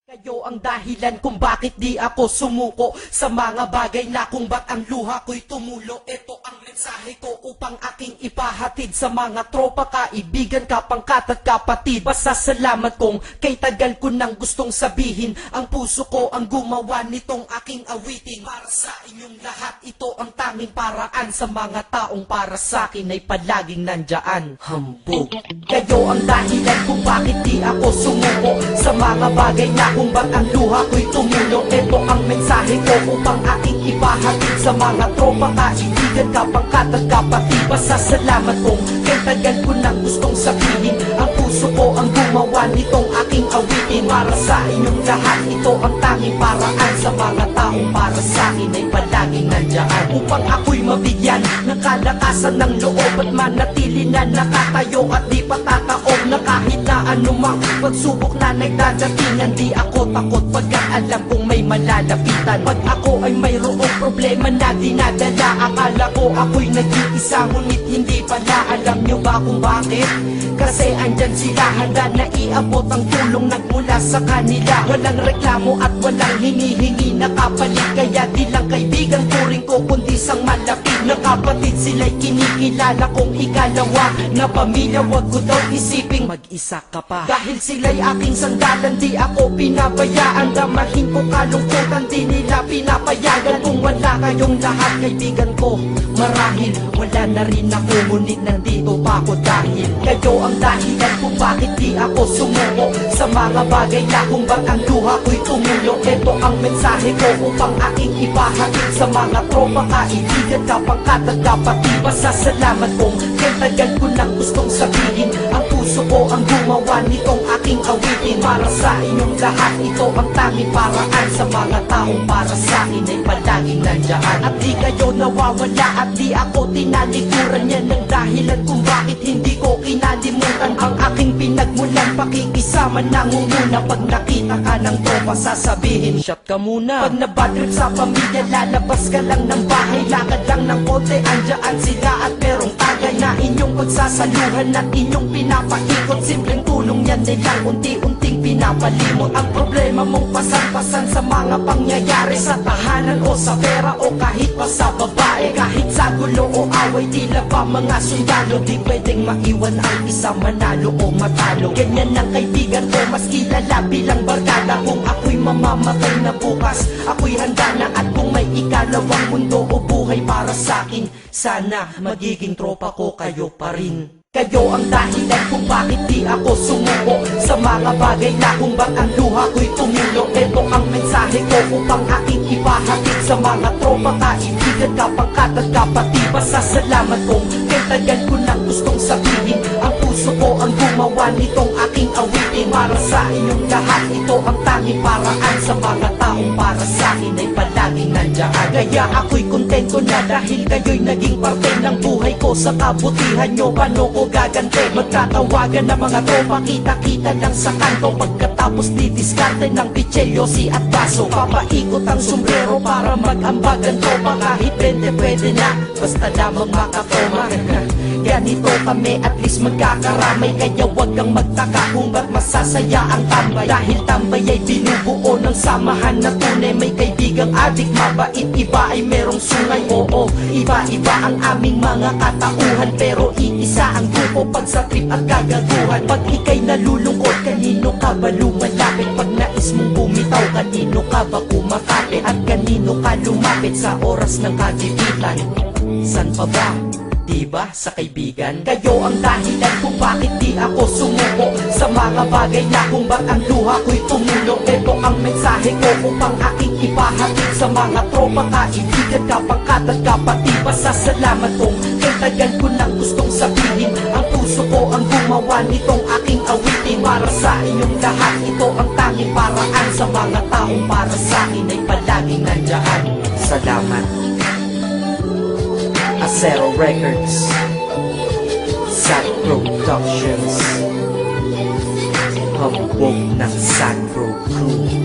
Kayo ang dahilan kung bakit di ako sumuko sa mga bagay na kung ba't ang luha ko'y tumulo. Ito ang mensahe ko upang aking ipahatid sa mga tropa, kaibigan, kapangkat at kapatid. Pasasalamat kong kay tagal ko nang gustong sabihin. Ang puso ko ang gumawa nitong aking awitin. Para sa inyong lahat, ito ang tanging paraan. Sa mga taong para sa akin ay palaging nandyan. Hambog. Kayo ang dahilan kung bakit di ako sumuko sa mga bagay na kung ba't ang luha ko'y tumulo. Ito ang mensahe ko upang aking ipahatid sa mga tropa, kaibigan, kapangkat at kapatid. Pasasalamat kong kay tagal ko nang gustong sabihin. Ang puso ko ang gumawa nitong aking awitin. Para sa inyong lahat, ito ang tanging paraan. Sa mga taong para sa akin ay palaging nandyan. Upang ako'y mabigyan ng kalakasan ng loob at manatili na nakatayo at di patataob na kahit na anumang pagsubok na nagdadatingan. Di ako takot pagkat alam kong may malalapitan. Pag ako ay mayroong problema na dinadala, akala ko ako'y nag-iisa, ngunit hindi pala. Alam nyo ba kung bakit? Kasi andyan sila, handa na iabot ang tulong nagmula sa kanila. Walang reklamo at walang hinihingi na kapalit. Kaya di lang kaibigan turing ko kundi sang malapit na kapatid. Sila'y kinikilala kong ikalawa na pamilya. Wag ko daw isiping mag-isa ka pa. Dahil sila'y aking sandalan, di ako pinabayaan. Damahin ko kalungkutan, di nila pinapayagan. Kung wala kayong lahat kaibigan ko, marahil wala na rin ako. Ngunit nandito pa ako dahil kayo ang dahilan kung bakit di ako sumuko sa mga bagay na kung ba't ang luha ko'y tumulo. Ito ang mensahe ko upang aking ipahatid sa mga tropa, kaibigan, kapangkat at kapatid. Pasasalamat kong kay tagal ko nang gustong sabihin. Ang puso ko ang gumawa nitong aking awitin. Para sa inyong lahat, ito ang tanging paraan. Sa mga taong para sa akin ay palaging nandyan. At di kayo nawawala at di ako tinalikuran. Yan ang dahilan kung bakit hindi ko kinalimutan ang aking pinagmulan. Pakikisama nangunguna. Pag nakita ka ng tropa sasabihin, shot ka muna. Pag nabadrip sa pamilya, lalabas ka lang ng bahay. Lakad lang ng konti, andyan sila at merong tagay na inyong pagsasaluhan at inyong pinapaikot. Simpleng tulong yan nilang unti-unting pinapalimot. Ang problema mong pasan-pasan sa mga pangyayari sa tahanan o sa pera o kahit pa sa babae. Kahit sa gulo o away, tila pa mga sundalo. Di pwedeng maiwan ang isa, manalo o matalo. Ganyan ang kaibigan ko, mas kilala bilang barkada. Kung ako'y mamamatay na bukas, ako'y handa na. At kung may ikalawang mundo o buhay para sa'kin, sana magiging tropa ko kayo pa rin. Kayo ang dahilan kung bakit di ako sumuko sa mga bagay na kung ba't ang luha ko'y tumulo. Ito ang mensahe ko upang aking ipahatid sa mga tropa, kaibigan, kapangkat at kapatid. Pasasalamat kong kay tagal ko nang gustong sabihin. Ang puso ko ang gumawa nitong aking awitin. Para sa inyong lahat, ito ang tanging paraan. Sa mga taong para sa akin ay palaging nandyan. Kaya ako'y kontento na dahil kayo'y naging parte ng buhay ko. Sa kabutihan nyo, paano ko gagante? Magtatawagan ng mga tropa, kita-kita lang sa kanto. Pagkatapos didiskarte ng pitselyosi at baso. Papaikot ang sombrero para mag-ambagan tropa. Kahit 20 pwede na, basta lamang makatoma. Ganito kami, at least magkakaramay. Kaya wag kang magtaka kung ba't masasaya ang tambay. Dahil tambay ay binubuo ng samahan na tunay. May kaibigang adik, mabait, iba ay merong sungay. Oo, iba-iba ang aming mga katauhan, pero iisa ang grupo pag sa trip at kagaguhan. Pag ika'y nalulungkot, kanino ka ba lumalapit? Pag nais mong bumitaw, kanino ka ba kumakapit? At kanino ka lumapit sa oras ng kagipitan? San pa ba? Diba sa kaibigan? Kayo ang dahilan kung bakit di ako sumuko sa mga bagay na kung ba't ang luha ko'y tumulo. Ito ang mensahe ko upang aking ipahatid sa mga tropa, kaibigan, kapangkat at kapatid. Pasasalamat kong kay tagal ko nang gustong sabihin. Ang puso ko ang gumawa nitong aking awitin. Para sa inyong lahat, ito ang tanging paraan. Sa mga taong para sa akin ay palaging nandyan. Salamat. Acero Records, Sad Productions, hambog ng Sad Pro Crew.